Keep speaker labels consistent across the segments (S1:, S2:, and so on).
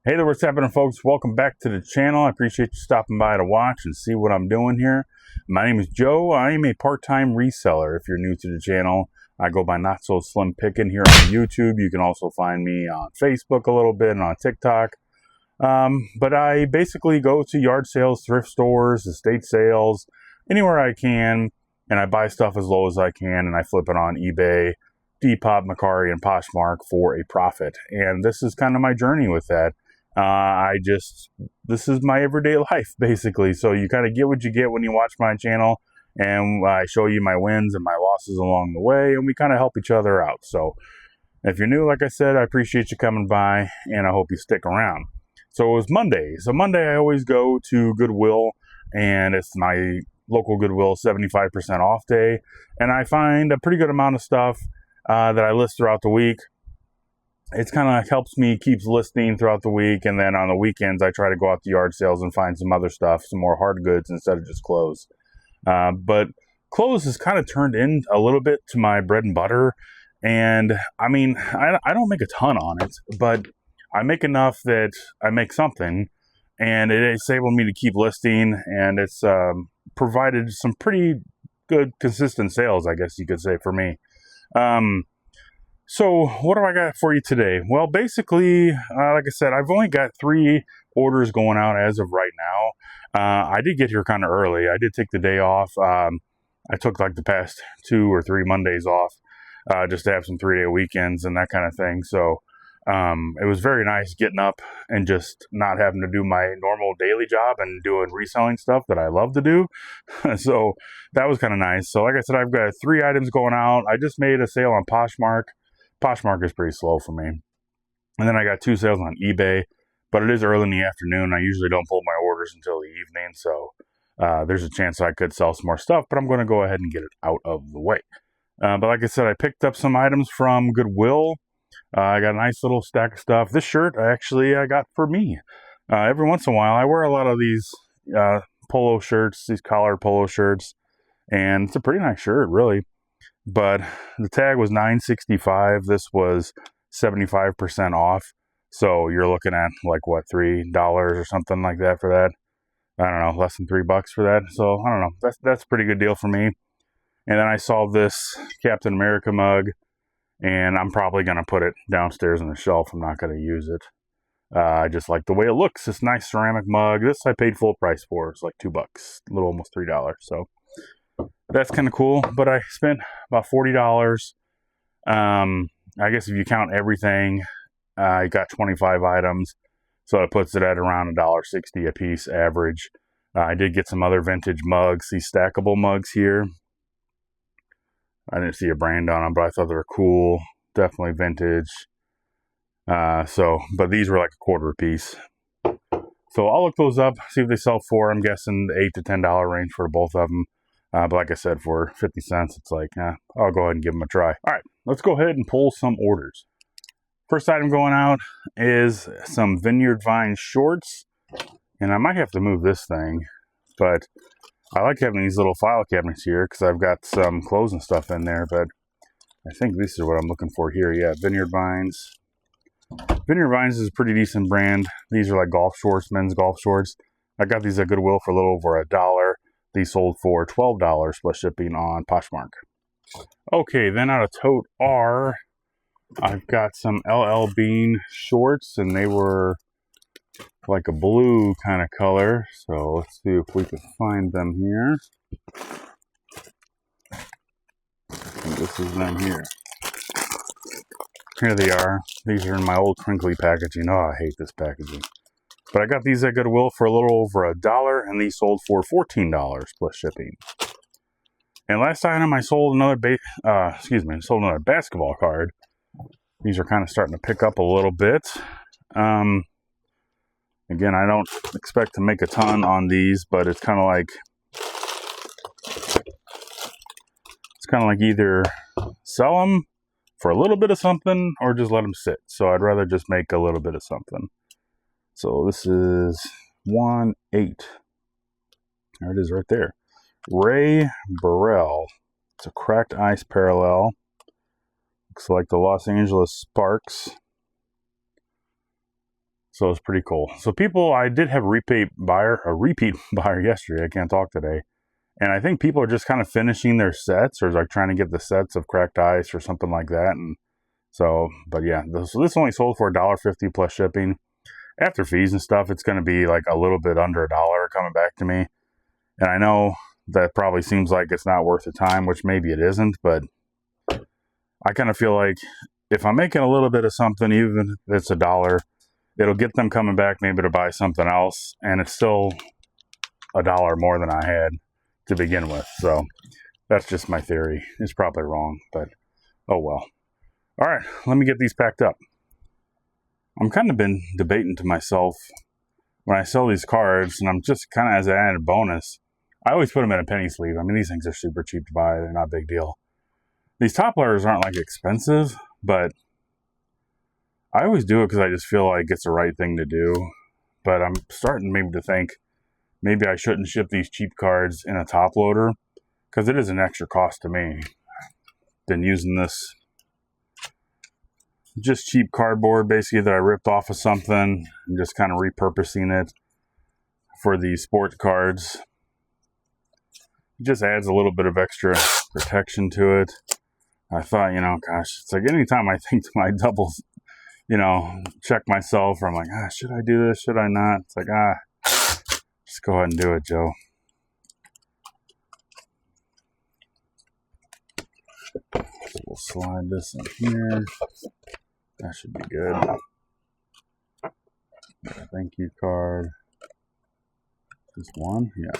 S1: Hey there, what's happening, folks? Welcome back to the channel. I appreciate you stopping by to watch and see what I'm doing here. My name is Joe. I am a part-time reseller. If you're new to the channel, I go by Not So Slim Pickin' here on YouTube. You can also find me on Facebook a little bit and on TikTok. But I basically go to yard sales, thrift stores, estate sales, anywhere I can, and I buy stuff as low as I can, and I flip it on eBay, Depop, Mercari, and Poshmark for a profit. And this is kind of my journey with that. This is my everyday life, basically. So you kind of get what you get when you watch my channel, and I show you my wins and my losses along the way, and we kind of help each other out. So if you're new, like I said, I appreciate you coming by, and I hope you stick around. So it was Monday. So Monday I always go to Goodwill, and it's my local Goodwill 75% off day, and I find a pretty good amount of stuff that I list throughout the week. It's kind of helps me keeps listing throughout the week, and then on the weekends I try to go out to yard sales and find some other stuff, some more hard goods instead of just clothes. But clothes has kind of turned in a little bit to my bread and butter, and I mean, I don't make a ton on it, but I make enough that I make something, and it's able me to keep listing, and it's provided some pretty good consistent sales, I guess you could say, for me. So what do I got for you today? Well, basically, like I said, I've only got 3 orders going out as of right now. I did get here kind of early. I did take the day off. I took like the past 2 or 3 Mondays off just to have some 3-day weekends and that kind of thing. So it was very nice getting up and just not having to do my normal daily job and doing reselling stuff that I love to do. So that was kind of nice. So like I said, I've got 3 items going out. I just made a sale on Poshmark. Poshmark is pretty slow for me. And then I got 2 sales on eBay, but it is early in the afternoon. I usually don't pull my orders until the evening, so there's a chance I could sell some more stuff, but I'm going to go ahead and get it out of the way. But like I said, I picked up some items from Goodwill. I got a nice little stack of stuff. This shirt, I got for me. Every once in a while, I wear a lot of these polo shirts, these collared polo shirts, and it's a pretty nice shirt, really. But the tag was $9.65. This was 75% off. So you're looking at like what, $3 or something like that for that. I don't know, less than $3 for that. So I don't know. That's a pretty good deal for me. And then I saw this Captain America mug, and I'm probably gonna put it downstairs on the shelf. I'm not gonna use it. I just like the way it looks. This nice ceramic mug. This I paid full price for. It's like $2, a little almost $3. So that's kind of cool, but I spent about $40. I guess if you count everything, I got 25 items, so it puts it at around $1.60 a piece average. I did get some other vintage mugs, these stackable mugs here. I didn't see a brand on them, but I thought they were cool, definitely vintage. But these were like $1/4 a piece. So I'll look those up, see if they sell for, I'm guessing, the $8 to $10 range for both of them. But like I said, for 50 cents, it's like, I'll go ahead and give them a try. All right, let's go ahead and pull some orders. First item going out is some Vineyard Vines shorts. And I might have to move this thing, but I like having these little file cabinets here because I've got some clothes and stuff in there. But I think this is what I'm looking for here. Yeah, Vineyard Vines. Vineyard Vines is a pretty decent brand. These are like golf shorts, men's golf shorts. I got these at Goodwill for a little over $1. These sold for $12 plus shipping on Poshmark. Okay, then out of Tote R, I've got some LL Bean shorts, and they were like a blue kind of color. So let's see if we can find them here. And this is them here. Here they are. These are in my old crinkly packaging. Oh, I hate this packaging. But I got these at Goodwill for a little over $1, and these sold for $14 plus shipping. And last item, I sold another basketball card. These are kind of starting to pick up a little bit. Again, I don't expect to make a ton on these, but it's kind of like either sell them for a little bit of something or just let them sit. So I'd rather just make a little bit of something. So this is 1/8. There it is right there. Ray Burrell. It's a cracked ice parallel. Looks like the Los Angeles Sparks. So it's pretty cool. So people, I did have a repeat buyer yesterday. I can't talk today. And I think people are just kind of finishing their sets or like trying to get the sets of cracked ice or something like that. And so, but yeah, so this only sold for $1.50 plus shipping. After fees and stuff, it's going to be like a little bit under $1 coming back to me. And I know that probably seems like it's not worth the time, which maybe it isn't, but I kind of feel like if I'm making a little bit of something, even if it's $1, it'll get them coming back maybe to buy something else, and it's still $1 more than I had to begin with. So that's just my theory. It's probably wrong, but oh well. All right, let me get these packed up. I'm kind of been debating to myself when I sell these cards, and I'm just kind of as an added bonus, I always put them in a penny sleeve. I mean, these things are super cheap to buy. They're not a big deal. These top loaders aren't like expensive, but I always do it because I just feel like it's the right thing to do. But I'm starting maybe to think maybe I shouldn't ship these cheap cards in a top loader because it is an extra cost to me. Been using this just cheap cardboard basically that I ripped off of something and just kind of repurposing it for these sports cards. It just adds a little bit of extra protection to it. I thought, gosh, it's like anytime I think to my doubles, check myself, or I'm like, should I do this? Should I not? It's like, just go ahead and do it, Joe. So we'll slide this in here. That should be good. Thank you card. Just one? Yeah.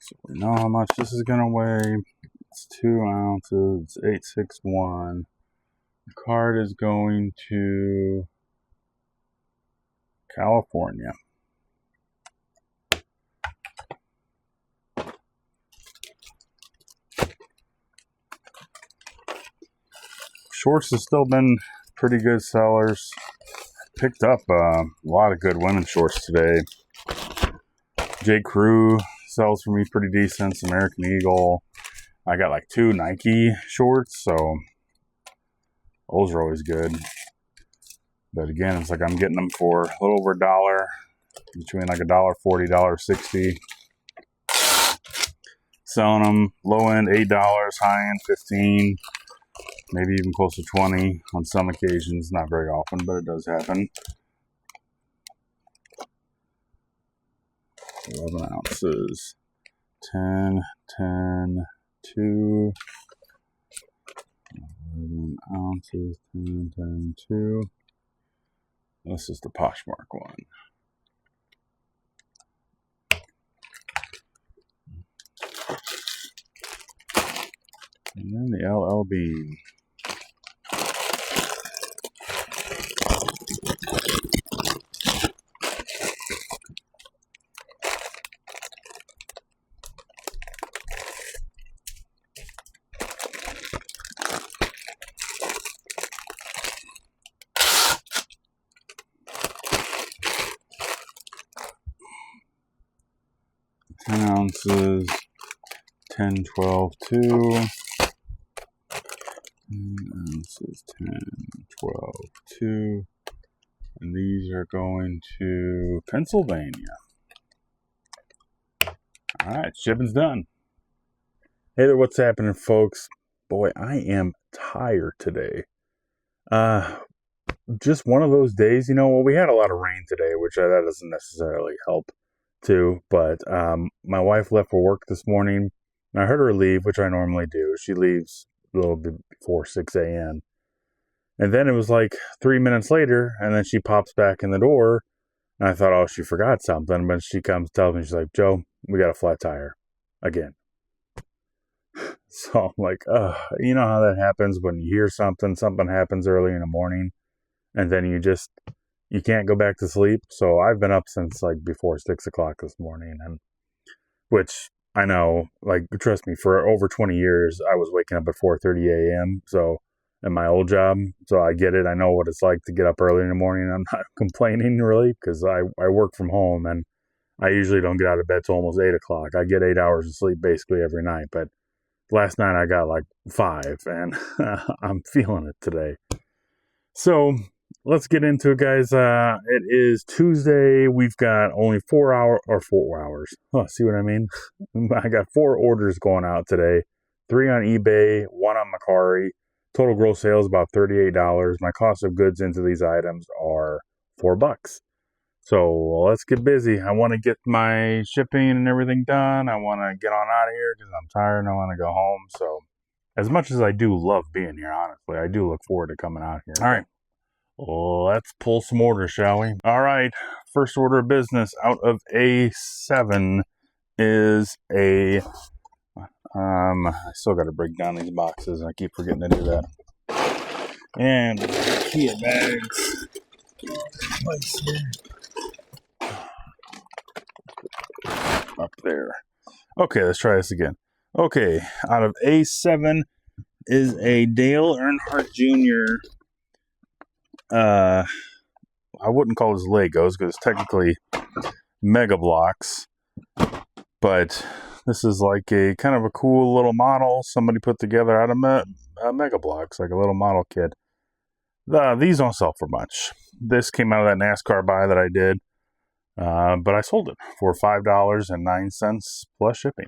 S1: So we know how much this is going to weigh. It's 2 ounces. It's 861. The card is going to California. Shorts has still been pretty good sellers. Picked up a lot of good women's shorts today. J. Crew sells for me pretty decent. American Eagle. I got like 2 Nike shorts, so those are always good. But again, it's like I'm getting them for a little over $1, between like $1.40, $1.60. Selling them low end $8, high end $15, maybe even close to $20 on some occasions. Not very often, but it does happen. 11 ounces, 10, 10, 2. 11 ounces, 10, 10, 2. This is the Poshmark one. And then the LLB. Ounces, 10, 12, 2. 10 ounces, 10, 12, 2. And these are going to Pennsylvania. All right, shipping's done. Hey there, what's happening, folks? Boy, I am tired today. Just one of those days, we had a lot of rain today, which that doesn't necessarily help too, but my wife left for work this morning, and I heard her leave, which I normally do. She leaves a little bit before 6 a.m. And then it was like 3 minutes later, and then she pops back in the door, and I thought, oh, she forgot something, but she comes, tells me, she's like, Joe, we got a flat tire again. So I'm like, you know how that happens when you hear something happens early in the morning, and then you can't go back to sleep. So I've been up since like before 6 o'clock this morning, and which I know, like, trust me, for over 20 years, I was waking up at 4:30 a.m. So in my old job, so I get it. I know what it's like to get up early in the morning. I'm not complaining really because I work from home, and I usually don't get out of bed till almost 8 o'clock. I get 8 hours of sleep basically every night, but last night I got like 5, and I'm feeling it today. So let's get into it, guys. It is Tuesday. We've got only 4 hours. Oh, see what I mean? I got 4 orders going out today. 3 on eBay, 1 on Mercari. Total gross sales about $38. My cost of goods into these items are $4. So let's get busy. I want to get my shipping and everything done. I want to get on out of here because I'm tired and I want to go home. So as much as I do love being here, honestly, I do look forward to coming out here. All right, let's pull some orders, shall we? All right, first order of business out of A7 is a, I still got to break down these boxes. I keep forgetting to do that. And Kia bags. Up there. Okay, let's try this again. Okay, out of A7 is a Dale Earnhardt Jr. I wouldn't call this Legos because it's technically Mega Blocks, but this is like a kind of a cool little model somebody put together out of Mega Blocks, like a little model kit. These don't sell for much. This came out of that NASCAR buy that I did, but I sold it for $5.09 plus shipping.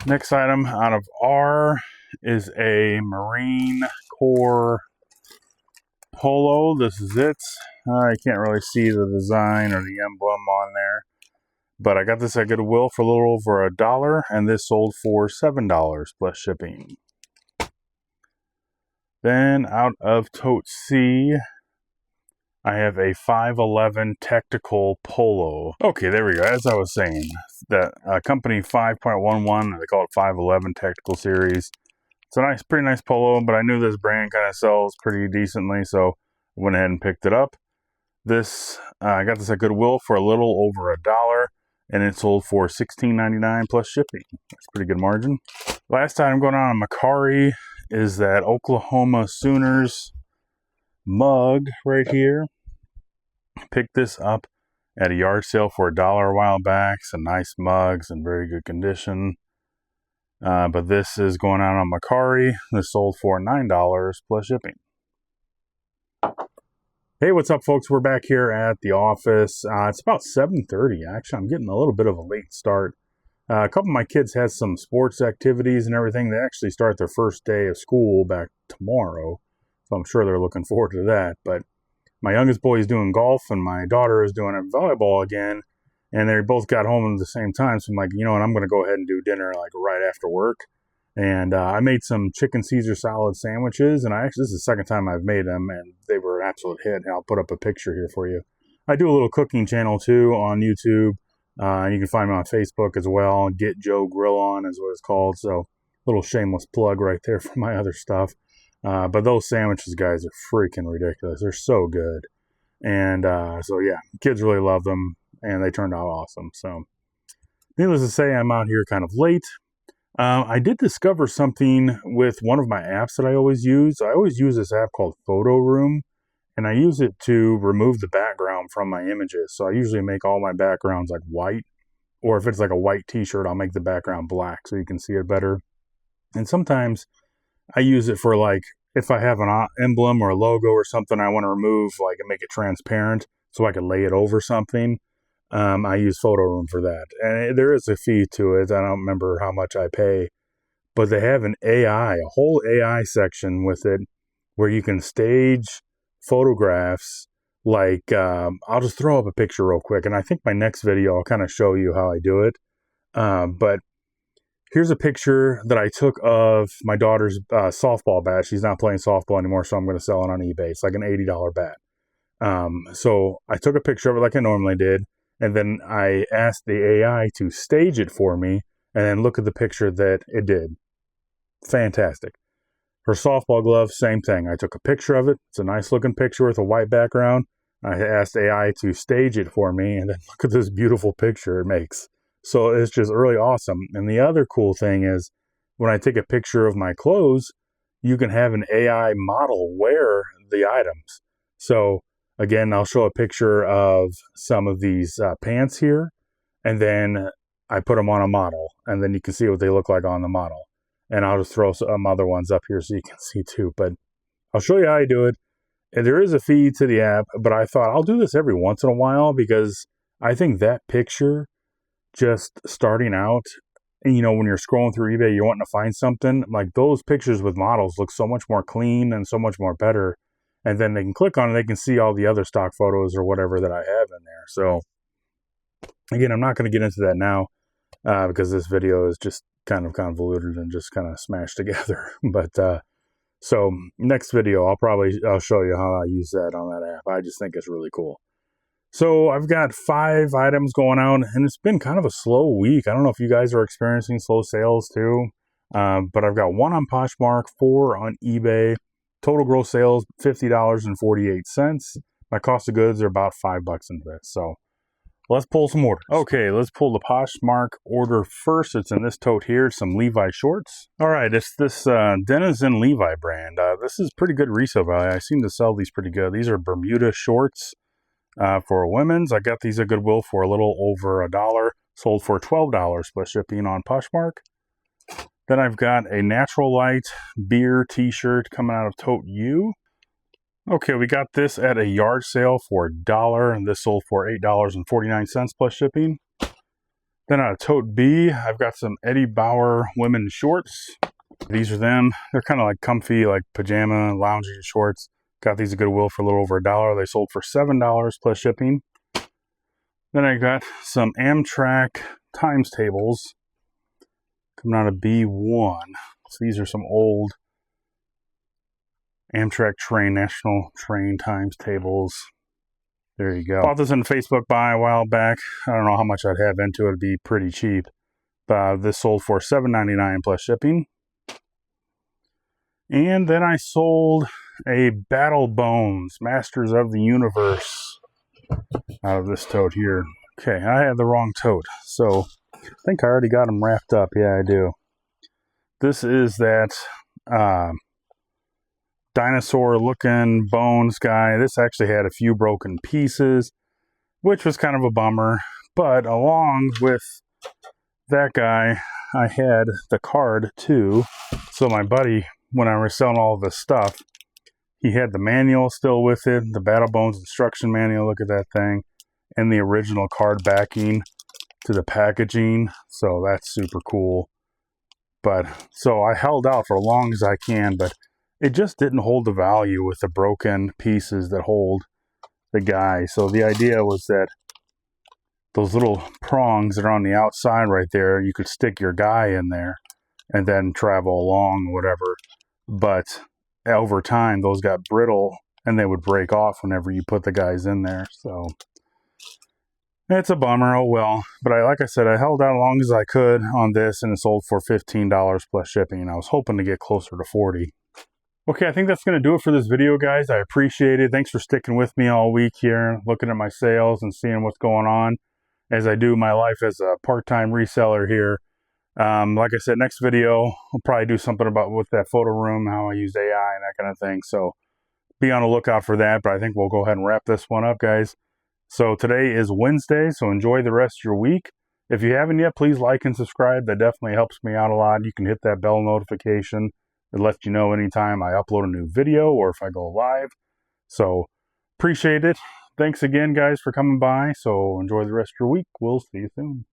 S1: Next item out of R is a Marine Corps polo. This is it. I can't really see the design or the emblem on there, but I got this at Goodwill for a little over $1, and this sold for $7 plus shipping. Then out of Tote C, I have a 511 Tactical Polo. Okay, there we go. As I was saying, that company 5.11, they call it 511 Tactical Series. It's a pretty nice polo, but I knew this brand kind of sells pretty decently, so I went ahead and picked it up. This, I got this at Goodwill for a little over $1, and it sold for $16.99 plus shipping. That's a pretty good margin. Last item going on Mercari is that Oklahoma Sooners mug right here. Picked this up at a yard sale for $1 a while back. Some nice mugs in very good condition. But this is going out on Mercari. This sold for $9 plus shipping. Hey, what's up, folks? We're back here at the office. It's about 7:30. Actually, I'm getting a little bit of a late start. A couple of my kids had some sports activities and everything. They actually start their first day of school back tomorrow, so I'm sure they're looking forward to that. But my youngest boy is doing golf, and my daughter is doing volleyball again, and they both got home at the same time. So I'm like, you know what, I'm going to go ahead and do dinner like right after work. And I made some chicken Caesar salad sandwiches, and this is the second time I've made them, and they were an absolute hit. And I'll put up a picture here for you. I do a little cooking channel too on YouTube, and you can find me on Facebook as well. Get Joe Grill On is what it's called. So little shameless plug right there for my other stuff. But those sandwiches, guys, are freaking ridiculous. They're so good. And so yeah, kids really love them, and they turned out awesome. So needless to say, I'm out here kind of late. I did discover something with one of my apps that I always use. I always use this app called Photo Room, and I use it to remove the background from my images. So I usually make all my backgrounds like white, or if it's like a white t-shirt, I'll make the background black so you can see it better. And sometimes I use it for like, if I have an emblem or a logo or something I want to remove, like and make it transparent so I can lay it over something. I use Photo Room for that. And there is a fee to it. I don't remember how much I pay. But they have a whole AI section with it where you can stage photographs. Like, I'll just throw up a picture real quick. And I think my next video, I'll kind of show you how I do it. But here's a picture that I took of my daughter's softball bat. She's not playing softball anymore, so I'm going to sell it on eBay. It's like an $80 bat. So I took a picture of it like I normally did. And then I asked the AI to stage it for me and then look at the picture that it did. Fantastic. Her softball glove, same thing. I took a picture of it. It's a nice looking picture with a white background. I asked AI to stage it for me, and then look at this beautiful picture it makes. So it's just really awesome. And the other cool thing is when I take a picture of my clothes, you can have an AI model wear the items. So again, I'll show a picture of some of these pants here. and then I put them on a model, and then you can see what they look like on the model. And I'll just throw some other ones up here so you can see too. But I'll show you how I do it. And there is a fee to the app, but I thought I'll do this every once in a while because I think that picture, just starting out, and you know, when you're scrolling through eBay, you're wanting to find something, like those pictures with models look so much more clean and so much more better. And then they can click on it, they can see all the other stock photos or whatever that I have in there. So again, I'm not going to get into that now because this video is just kind of convoluted and just kind of smashed together. But so next video, I'll show you how I use that on that app. I just think it's really cool. So I've got 5 items going out, and it's been kind of a slow week. I don't know if you guys are experiencing slow sales too, but I've got 1 on Poshmark, 4 on eBay. Total gross sales, $50.48. My cost of goods are about $5 into this. So let's pull some orders. Okay, let's pull the Poshmark order first. It's in this tote here, some Levi shorts. All right, it's this Denizen Levi brand. This is pretty good resale value. I seem to sell these pretty good. These are Bermuda shorts for women's. I got these at Goodwill for a little over $1. Sold for $12 plus shipping on Poshmark. Then I've got a Natural Light beer t-shirt coming out of tote U. Okay, we got this at a yard sale for $1, and this sold for $8.49 plus shipping. Then out of tote B, I've got some Eddie Bauer women's shorts. These are them. They're kind of like comfy, like pajama, lounging shorts. Got these at Goodwill for a little over $1. They sold for $7 plus shipping. Then I got some Amtrak times tables coming out of B1. So these are some old Amtrak train, national train times tables. There you go. Bought this in Facebook buy a while back. I don't know how much I'd have into it. It'd be pretty cheap. This sold for $7.99 plus shipping. And then I sold a Battle Bones Masters of the Universe out of this tote here. Okay, I had the wrong tote. So I think I already got them wrapped up. Yeah, I do. This is that dinosaur-looking bones guy. This actually had a few broken pieces, which was kind of a bummer. But along with that guy, I had the card too. So my buddy, when I was selling all of this stuff, he had the manual still with it, the Battle Bones instruction manual, look at that thing, and the original card backing to the packaging. So that's super cool. But so I held out for as long as I can, but it just didn't hold the value with the broken pieces that hold the guy. So the idea was that those little prongs that are on the outside right there, you could stick your guy in there and then travel along or whatever. But over time, those got brittle and they would break off whenever you put the guys in there. So it's a bummer, oh well. But like I said, I held out as long as I could on this, and it sold for $15 plus shipping. I was hoping to get closer to $40. Okay, I think that's going to do it for this video, guys. I appreciate it. Thanks for sticking with me all week here, looking at my sales and seeing what's going on as I do my life as a part-time reseller here. Like I said, next video, I'll probably do something about with that photo room, how I use AI and that kind of thing. So be on the lookout for that. But I think we'll go ahead and wrap this one up, guys. So today is Wednesday, so enjoy the rest of your week. If you haven't yet, please like and subscribe. That definitely helps me out a lot. You can hit that bell notification. It lets you know anytime I upload a new video or if I go live. So appreciate it. Thanks again, guys, for coming by. So enjoy the rest of your week. We'll see you soon.